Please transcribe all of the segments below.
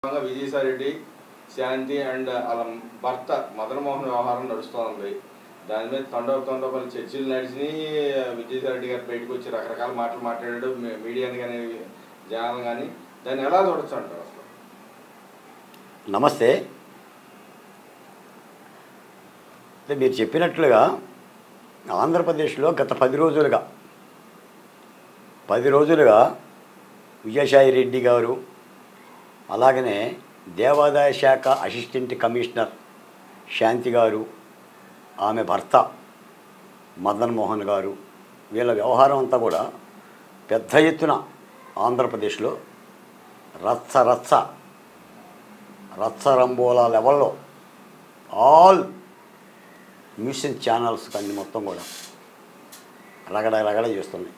విజయసాయిరెడ్డి, శాంతి and వాళ్ళ భర్త మదన్ మోహన్ వ్యవహారం నడుస్తోంది. దాని మీద తండోపల్లి చర్చలు నడిచినాయి. విజయసాయిరెడ్డి గారు బయటకు వచ్చి రకరకాల మాటలు మాట్లాడాడు, మీడియాని కానీ జనాలు కానీ. దాన్ని ఎలా చూడొచ్చు అంటారు అసలు? నమస్తే. మీరు చెప్పినట్లుగా ఆంధ్రప్రదేశ్లో గత 10 రోజులుగా విజయసాయిరెడ్డి గారు, అలాగనే దేవాదాయ శాఖ అసిస్టెంట్ కమిషనర్ శాంతి గారు, ఆమె భర్త మదన్ మోహన్ గారు, వీళ్ళ వ్యవహారం అంతా కూడా పెద్ద ఎత్తున ఆంధ్రప్రదేశ్లో రచ్చరంబోలా లెవెల్లో ఆల్ న్యూస్ ఛానల్స్ కానీ మొత్తం కూడా రగడ చేస్తున్నాయి.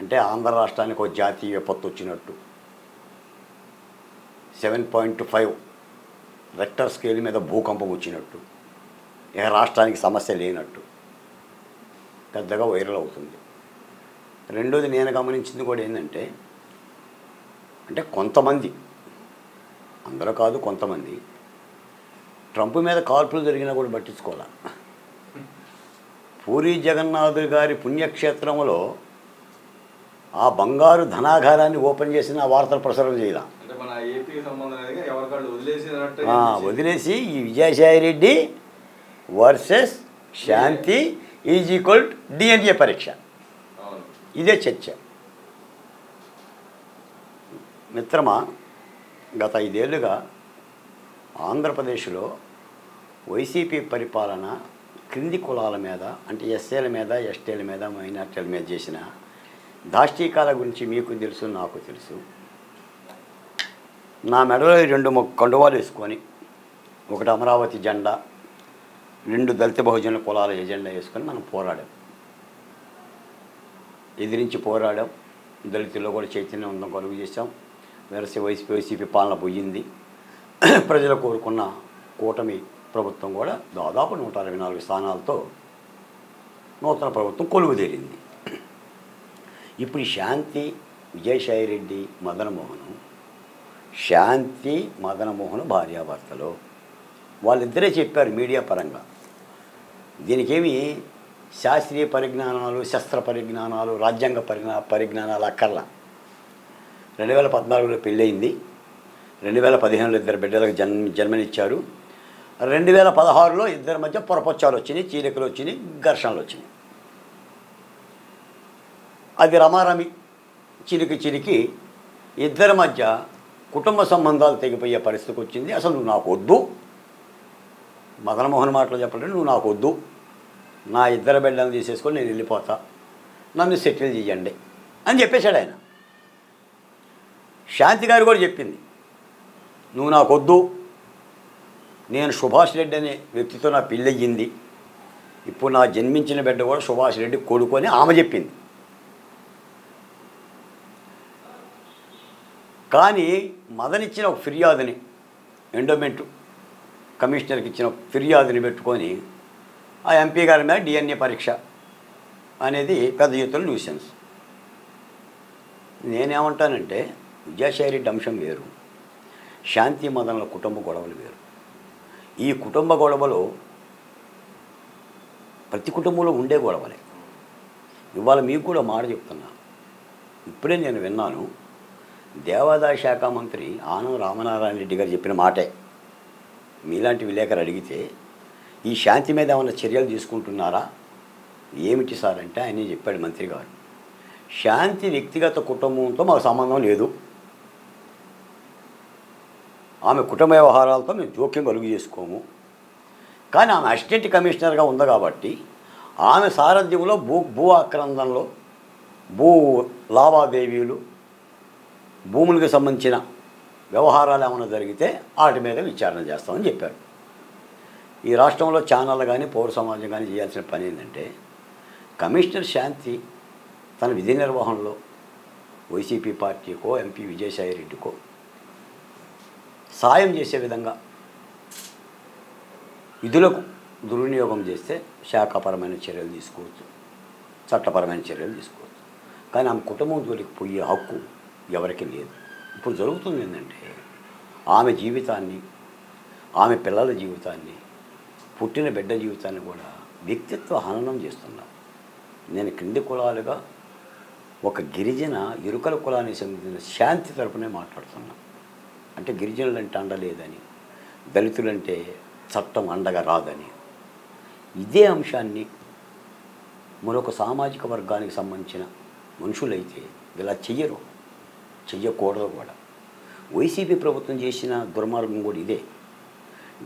అంటే ఆంధ్ర రాష్ట్రానికి ఒక జాతీయ విపత్తు వచ్చినట్టు, 7.5 రెక్టర్ స్కేల్ మీద భూకంపం వచ్చినట్టు, ఇక రాష్ట్రానికి సమస్య లేనట్టు పెద్దగా వైరల్ అవుతుంది. రెండోది నేను గమనించింది కూడా ఏంటంటే, అంటే కొంతమంది, అందరూ కాదు కొంతమంది, ట్రంప్ మీద కాల్పులు జరిగినా కూడా పట్టించుకోవాలి. పూరీ జగన్నాథుడు గారి పుణ్యక్షేత్రంలో ఆ బంగారు ధనాగారాన్ని ఓపెన్ చేసిన వార్తలు ప్రసారం చేయాల. వదిలేసి ఈ Vijayasai Reddy versus Shanti is equal DNA పరీక్ష, ఇదే చర్చ. మిత్రమా, గత 5 ఏళ్ళుగా ఆంధ్రప్రదేశ్లో వైసీపీ పరిపాలన క్రింది కులాల మీద, అంటే ఎస్సీల మీద, ఎస్టీల మీద, మైనార్టీల మీద చేసిన దాష్టీకాల గురించి మీకు తెలుసు, నాకు తెలుసు. నా మెడలో 2 కండువాలు వేసుకొని, ఒకటి అమరావతి జెండా, 2 దళిత బహుజన కులాల ఎజెండా వేసుకొని మనం పోరాడాం, ఎదిరించి పోరాడాం. దళితుల్లో కూడా చైతన్యవంతం కలుగు చేసాం. వైసీపీ పాలన పోయింది. ప్రజలు కోరుకున్న కూటమి ప్రభుత్వం కూడా దాదాపు 164 స్థానాలతో నూతన ప్రభుత్వం కొలువుదేరింది. ఇప్పుడు శాంతి, విజయసాయిరెడ్డి, శాంతి మదనమోహన్ భార్యాభర్తలు వాళ్ళిద్దరే చెప్పారు మీడియా పరంగా. దీనికేమి శాస్త్రీయ పరిజ్ఞానాలు, శస్త్ర పరిజ్ఞానాలు, రాజ్యాంగ పరిజ్ఞానాలు అక్కర్లా. 2014లో పెళ్ళయింది, 2015లో 2 బిడ్డలకు జన్మనిచ్చారు, 2016లో 2 మధ్య పొరపచ్చాలు వచ్చినాయి, చీలికలు వచ్చినాయి, ఘర్షణలు వచ్చినాయి. అది రమారమి చిరికి 2 మధ్య కుటుంబ సంబంధాలు తెగిపోయే పరిస్థితికి వచ్చింది. అసలు నువ్వు నాకు వద్దు, మదనమోహన్ మాటలు చెప్పాలంటే నువ్వు నాకు వద్దు, నా 2 బిడ్డలను తీసేసుకొని నేను వెళ్ళిపోతా, నన్ను సెటిల్ చేయండి అని చెప్పేశాడు ఆయన. శాంతి గారు కూడా చెప్పింది, నువ్వు నాకు వద్దు, నేను సుభాష్ రెడ్డి అనే వ్యక్తితో నా పెళ్ళయ్యింది, ఇప్పుడు నా జన్మించిన బిడ్డ కూడా సుభాష్ రెడ్డి కొడుకు అని ఆమె చెప్పింది. కానీ మదన్ ఇచ్చిన ఒక ఫిర్యాదుని, ఎండోమెంట్ కమిషనర్కి ఇచ్చిన ఫిర్యాదుని పెట్టుకొని ఆ ఎంపీ గారి మీద డిఎన్ఏ పరీక్ష అనేది పెద్ద ఎత్తున న్యూసెన్స్. నేనేమంటానంటే, విజయసాయిరెడ్డి అంశం వేరు, శాంతి మదన్ల కుటుంబ గొడవలు వేరు. ఈ కుటుంబ గొడవలు ప్రతి కుటుంబంలో ఉండే గొడవలే. ఇవాళ మీకు కూడా మాట చెప్తున్నా, ఇప్పుడే నేను విన్నాను, దేవాదాయ శాఖ మంత్రి ఆనం రామనారాయణ రెడ్డి గారు చెప్పిన మాటే. మీలాంటి విలేకరు అడిగితే ఈ శాంతి మీద ఏమైనా చర్యలు తీసుకుంటున్నారా, ఏమిటి సార్ అంటే ఆయన చెప్పాడు మంత్రి గారు, శాంతి వ్యక్తిగత కుటుంబంతో మాకు సంబంధం లేదు, ఆమె కుటుంబ వ్యవహారాలతో మేము జోక్యం కలుగు చేసుకోము, కానీ ఆమె అసిస్టెంట్ కమిషనర్గా ఉంది కాబట్టి ఆమె సారథ్యంలో భూ ఆక్రందనలో, భూ లావాదేవీలు, భూములకు సంబంధించిన వ్యవహారాలు ఏమైనా జరిగితే వాటి మీద విచారణ చేస్తామని చెప్పారు. ఈ రాష్ట్రంలో ఛానళ్ళు కానీ పౌర సమాజం కానీ చేయాల్సిన పని ఏంటంటే, కమిషనర్ శాంతి తన విధి నిర్వహణలో వైసీపీ పార్టీకో, ఎంపీ విజయసాయిరెడ్డికో సాయం చేసే విధంగా విధులకు దుర్వినియోగం చేస్తే శాఖాపరమైన చర్యలు తీసుకోవచ్చు, చట్టపరమైన చర్యలు తీసుకోవచ్చు. కానీ ఆమె కుటుంబం జోలికి పోయే హక్కు ఎవరికి లేదు. ఇప్పుడు జరుగుతుంది ఏంటంటే, ఆమె జీవితాన్ని, ఆమె పిల్లల జీవితాన్ని, పుట్టిన బిడ్డ జీవితాన్ని కూడా వ్యక్తిత్వ హననం చేస్తున్నారు. నేను క్రింది కులాలుగా ఒక గిరిజన ఇరుకల కులానికి సంబంధించిన శాంతి తరపునే మాట్లాడుతున్నాను. అంటే గిరిజనులంటే అండలేదని, దళితులంటే చట్టం అండగా రాదని. ఇదే అంశాన్ని మరొక సామాజిక వర్గానికి సంబంధించిన మనుషులైతే ఇలా చెయ్యకూడదు కూడా. వైసీపీ ప్రభుత్వం చేసిన దుర్మార్గం కూడా ఇదే.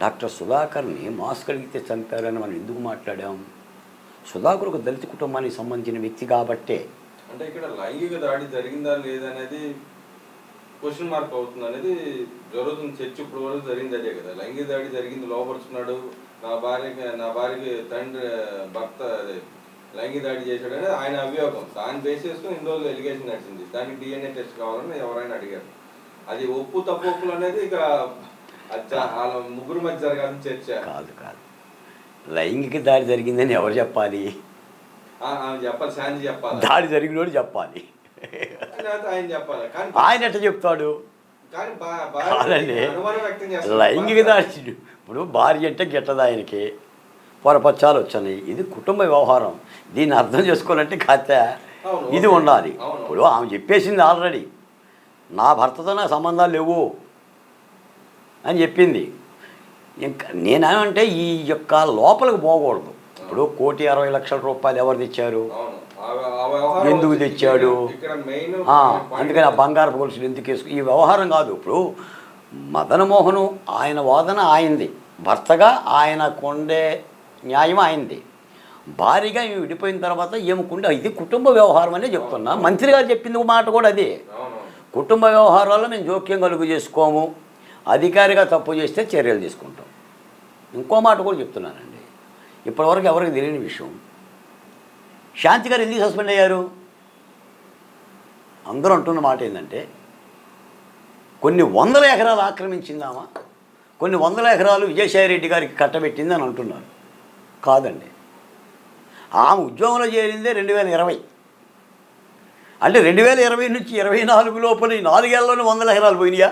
డాక్టర్ సుధాకర్ని మాస్క్ అడిగితే చంపారని మనం ఎందుకు మాట్లాడాం? సుధాకర్ ఒక దళిత కుటుంబానికి సంబంధించిన వ్యక్తి కాబట్టే. అంటే ఇక్కడ లైంగిక దాడి జరిగిందా లేదనేది క్వశ్చన్ మార్క్ అవుతుంది అనేది జరుగుతుంది. చర్చ ఇప్పుడు వరకు జరిగింది అదే కదా. లైంగిక దాడి జరిగింది, లోపరుచున్నాడు, నా భార్యకి తండ్రి భర్త లైంగిక దాడి చేశాడని ఆయన అభియోగం. దాన్ని బేస్ చేసుకుని ఇన్ని రోజులు ఎలిగేషన్ నడిచింది. దానికి DNA టెస్ట్ కావాలని ఎవరైనా అడిగారు. అది ఒప్పు తప్పులు అనేది ఇక వాళ్ళ ముగ్గురు మధ్య జరగాలని చర్చ కాదు. లైంగిక దాడి జరిగిందని ఎవరు చెప్పాలి? చెప్పాలి, శాంతి చెప్పాలి. దాడి జరిగినోడు చెప్పాలి. ఆయన చెప్పాలి. కానీ ఆయన ఎట్లా చెప్తాడు? కాదండి, లైంగిక దాడి ఇప్పుడు భార్య అంటే గిట్టదు, ఆయనకి పొరపచ్చాలు వచ్చాయి. ఇది కుటుంబ వ్యవహారం. దీన్ని అర్థం చేసుకోవాలంటే కాస్త ఇది ఉండాలి. ఇప్పుడు ఆమె చెప్పేసింది ఆల్రెడీ, నా భర్తతో నా సంబంధాలు లేవు అని చెప్పింది. ఇంకా నేనేమంటే ఈ యొక్క లోపలికి పోకూడదు. ఇప్పుడు 1,60,00,000 రూపాయలు ఎవరు తెచ్చారు, ఎందుకు తెచ్చాడు, అందుకని ఆ బంగారపు గొలుసులు ఎందుకు వేసుకు, ఈ వ్యవహారం కాదు. ఇప్పుడు మదనమోహను ఆయన వాదన ఆయింది, భర్తగా ఆయన కొండే న్యాయం ఆయింది. భారీగా ఇవి విడిపోయిన తర్వాత ఏముకుంటే ఇది కుటుంబ వ్యవహారం అనే చెప్తున్నా. మంత్రి గారు చెప్పింది ఒక మాట కూడా అదే, కుటుంబ వ్యవహారాల్లో మేము జోక్యం కలుగు చేసుకోము, అధికారిగా తప్పు చేస్తే చర్యలు తీసుకుంటాం. ఇంకో మాట కూడా చెప్తున్నానండి, ఇప్పటివరకు ఎవరికి తెలియని విషయం, శాంతి గారు ఎందుకు సస్పెండ్ అయ్యారు? అందరూ అంటున్న మాట ఏంటంటే కొన్ని వందల ఎకరాలు ఆక్రమించిందామా, కొన్ని వందల ఎకరాలు విజయసాయిరెడ్డి గారికి కట్టబెట్టింది అని అంటున్నారు. కాదండి, ఆమె ఉద్యోగంలో చేరిందే 2020. అంటే 2020 నుంచి 24 లోపల ఈ 4 ఏళ్లలోనే 100 ఎకరాలు పోయినాయా?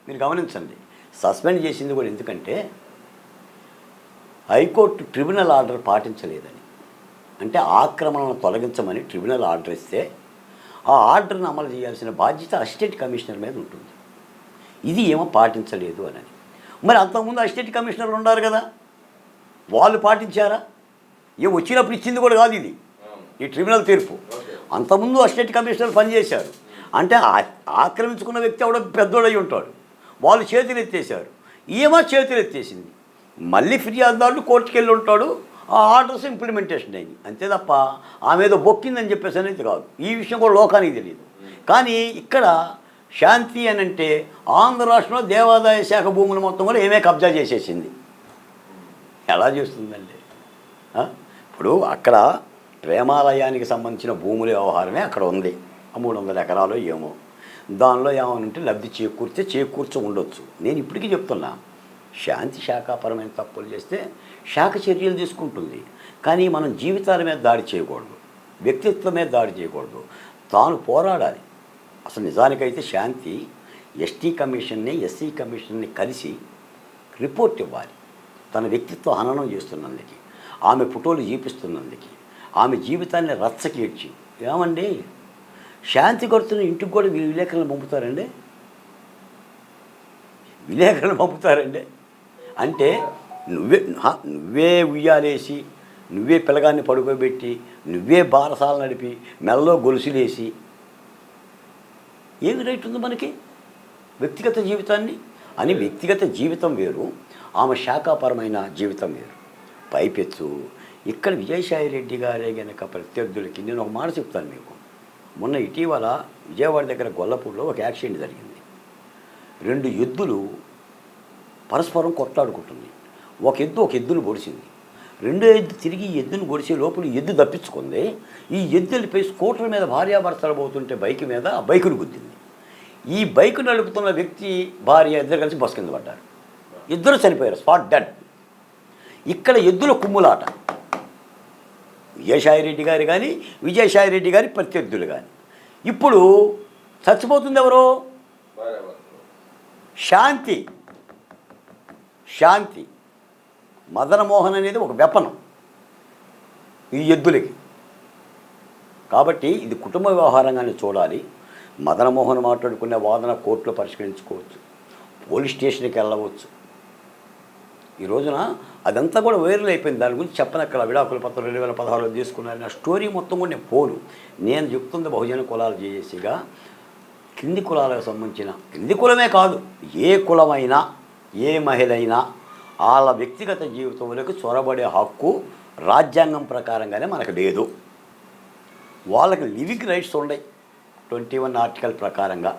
మీరు గమనించండి. సస్పెండ్ చేసింది కూడా ఎందుకంటే హైకోర్టు ట్రిబ్యునల్ ఆర్డర్ పాటించలేదని. అంటే ఆక్రమణను తొలగించమని ట్రిబ్యునల్ ఆర్డర్ ఇస్తే ఆ ఆర్డర్ను అమలు చేయాల్సిన బాధ్యత అసిస్టెంట్ కమిషనర్ మీద ఉంటుంది. ఇది ఏమో పాటించలేదు అని. మరి అంతకుముందు అసిస్టెంట్ కమిషనర్లు ఉన్నారు కదా, వాళ్ళు పాటించారా? వచ్చినప్పుడు ఇచ్చింది కూడా కాదు ఇది, ఈ ట్రిబ్యునల్ తీర్పు. అంతకుముందు అసిస్టెంట్ కమిషనర్ పనిచేశారు. అంటే ఆక్రమించుకున్న వ్యక్తి ఎవడో పెద్దోడై ఉంటాడు, వాళ్ళు చేతులు ఎత్తేసారు, ఏమో చేతులు ఎత్తేసింది. మళ్ళీ ఫిర్యాదుదారుడు కోర్టుకు వెళ్ళి ఉంటాడు, ఆ ఆర్డర్స్ ఇంప్లిమెంటేషన్ అయింది అంతే తప్ప ఆమె ఏదో బొక్కిందని చెప్పేసి అనేది కాదు. ఈ విషయం కూడా లోకానికి తెలియదు. కానీ ఇక్కడ శాంతి అని అంటే ఆంధ్ర రాష్ట్రంలో దేవాదాయ శాఖ భూములు మొత్తం కూడా ఏమే కబ్జా చేసేసింది. ఎలా చేస్తుందండి? ఇప్పుడు అక్కడ ప్రేమాలయానికి సంబంధించిన భూముల వ్యవహారమే అక్కడ ఉంది, 300 ఎకరాలు ఏమో. దానిలో ఏమనంటే లబ్ధి చేకూర్చ ఉండొచ్చు. నేను ఇప్పటికీ చెప్తున్నా, శాంతి శాఖాపరమైన తప్పులు చేస్తే శాఖ చర్యలు తీసుకుంటుంది. కానీ మనం జీవితాల మీద దాడి చేయకూడదు, వ్యక్తిత్వం మీద దాడి చేయకూడదు, తాను పోరాడాలి. అసలు నిజానికైతే శాంతి ఎస్టీ కమిషన్ని, ఎస్సీ కమిషన్ని కలిసి రిపోర్ట్ ఇవ్వాలి. తన వ్యక్తిత్వ హననం చేస్తున్నందుకు, ఆమె ఫోటోలు చూపిస్తున్నందుకు, ఆమె జీవితాన్ని రచ్చకీడ్చి. ఏమండి, శాంతి కొడుతున్న ఇంటికి కూడా విలేకరులు పంపుతారండి, విలేకరులు పంపుతారండి. అంటే నువ్వే ఉయ్యాలేసి, నువ్వే పిల్లగాన్ని పడుకోబెట్టి, నువ్వే బారసాలు నడిపి, మెల్లో గొలుసులేసి, ఏమి రైట్ ఉంది మనకి వ్యక్తిగత జీవితాన్ని అని? వ్యక్తిగత జీవితం వేరు, ఆమె శాఖాపరమైన జీవితం వేరు. పైపెచ్చు ఇక్కడ విజయసాయిరెడ్డి గారే కనుక ప్రత్యర్థులకి, నేను ఒక మాట చెప్తాను మీకు. మొన్న ఇటీవల విజయవాడ దగ్గర గొల్లపూడిలో ఒక యాక్సిడెంట్ జరిగింది. 2 ఎద్దులు పరస్పరం కొట్లాడుకుంటుంది. ఒక ఎద్దును పొడిచింది. 2వ ఎద్దు తిరిగి ఈ ఎద్దును పొడిచే లోపల ఎద్దు తప్పించుకుంది. ఈ ఎద్దు వెళ్ళిపోయి స్కూటర్ మీద భార్యాభర్తలు పోతుంటే బైక్ మీద ఆ బైకును గుద్దింది. ఈ బైకు నడుపుతున్న వ్యక్తి భార్య ఇద్దరు కలిసి బస్ కింద పడ్డారు. ఇద్దరు చనిపోయారు, స్పాట్ డెడ్. ఇక్కడ ఎద్దుల కుమ్ములాట. విజయసాయిరెడ్డి గారు కానీ, విజయసాయిరెడ్డి గారి ప్రత్యర్థులు కానీ. ఇప్పుడు చచ్చిపోతుంది ఎవరో? శాంతి శాంతి మదనమోహన్ అనేది ఒక వెపనం ఈ ఎద్దులకి. కాబట్టి ఇది కుటుంబ వ్యవహారంగానే చూడాలి. మదనమోహన్ మాట్లాడుకునే వాదన కోర్టులో పరిష్కరించుకోవచ్చు, పోలీస్ స్టేషన్కి వెళ్ళవచ్చు. ఈ రోజున అదంతా కూడా వైరల్ అయిపోయింది. దాని గురించి చెప్పనక్కడ విడాకుల పత్రం 2016లో తీసుకున్నారు. నా స్టోరీ మొత్తం కూడా నేను పోను. నేను చెప్తుంది బహుజన కులాలు చేసిగా కింది కులాలకు సంబంధించిన, కింది కులమే కాదు, ఏ కులమైనా ఏ మహిళ అయినా వాళ్ళ వ్యక్తిగత జీవితంలోకి చొరబడే హక్కు రాజ్యాంగం ప్రకారంగానే మనకు లేదు. వాళ్ళకి లివింగ్ రైట్స్ ఉన్నాయి 21 ఆర్టికల్ ప్రకారంగా.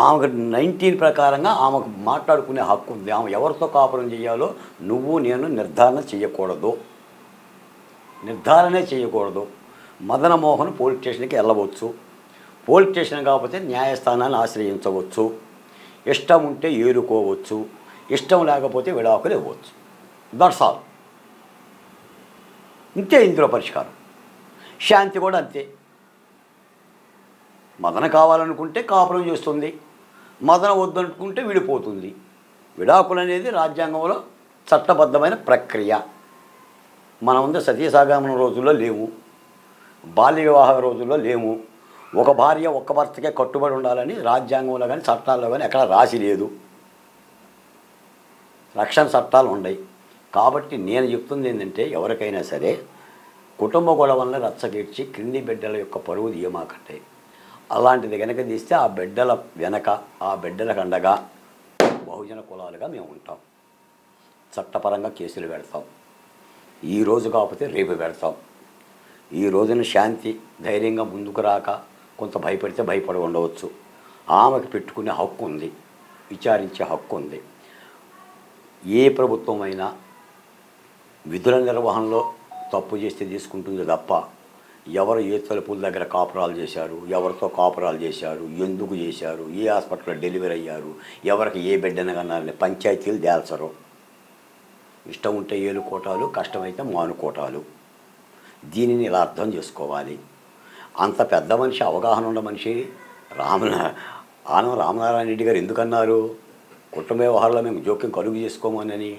ఆమెకు 19 ప్రకారంగా ఆమెకు మాట్లాడుకునే హక్కు ఉంది. ఆమె ఎవరితో కాపురం చేయాలో నువ్వు నేను నిర్ధారణే చేయకూడదు. మదనమోహన్ పోలీస్ స్టేషన్కి వెళ్ళవచ్చు. పోలీస్ స్టేషన్ కాకపోతే న్యాయస్థానాన్ని ఆశ్రయించవచ్చు. ఇష్టం ఉంటే ఏరుకోవచ్చు, ఇష్టం లేకపోతే విడాకులు ఇవ్వచ్చు. That's all. ఇంతే ఇందులో పరిష్కారం. శాంతి కూడా అంతే. మదన కావాలనుకుంటే కాపురం చేస్తుంది, మదన వద్దనుకుంటే విడిపోతుంది. విడాకులు అనేది రాజ్యాంగంలో చట్టబద్ధమైన ప్రక్రియ. మనం ఉంది సతీసాగమన రోజుల్లో లేము, బాల్య వివాహ రోజుల్లో లేము. ఒక భార్య ఒక్క భర్తకే కట్టుబడి ఉండాలని రాజ్యాంగంలో కానీ చట్టాల్లో కానీ ఎక్కడ రాసి లేదు. రక్షణ చట్టాలు ఉన్నాయి. కాబట్టి నేను చెప్తుంది ఏంటంటే, ఎవరికైనా సరే కుటుంబ గొడవలను రచ్చగీడ్చి క్రింది బిడ్డల యొక్క పరువు తీయమాకంటే, అలాంటిది కనుక తీస్తే ఆ బిడ్డల వెనక, ఆ బిడ్డలకు అండగా బహుజన కులాలుగా మేము ఉంటాం. చట్టపరంగా కేసులు పెడతాం. ఈరోజు కాకపోతే రేపు పెడతాం. ఈ రోజున శాంతి ధైర్యంగా ముందుకు రాక కొంత భయపడితే భయపడి ఉండవచ్చు. ఆమెకు పెట్టుకునే హక్కు ఉంది, విచారించే హక్కు ఉంది. ఏ ప్రభుత్వం అయినా విధుల నిర్వహణలో తప్పు చేస్తే తీసుకుంటుంది తప్ప ఎవరు ఏ తలుపుల దగ్గర కాపురాలు చేశారు, ఎవరితో కాపురాలు చేశారు, ఎందుకు చేశారు, ఏ హాస్పిటల్లో డెలివరీ అయ్యారు, ఎవరికి ఏ బిడ్డను కన్నారని పంచాయతీలు తేల్చరు. ఇష్టం ఉంటే ఏలుకోటాలు, కష్టమైతే మానుకోటాలు. దీనిని ఇలా అర్థం చేసుకోవాలి. అంత పెద్ద మనిషి, అవగాహన ఉన్న మనిషి ఆనం రామనారాయణ రెడ్డి గారు ఎందుకన్నారు, కుటుంబ వ్యవహారంలో మేము జోక్యం కలుగు చేసుకోమని.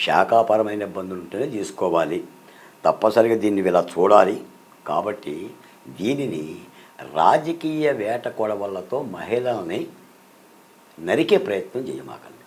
శాఖాపరమైన ఇబ్బందులు ఉంటేనే చేసుకోవాలి, తప్పనిసరిగా దీన్ని ఇలా చూడాలి. కాబట్టి దీనిని రాజకీయ వేట కొడవళ్లతో మహిళల్ని నరికే ప్రయత్నం చేయమాకండి.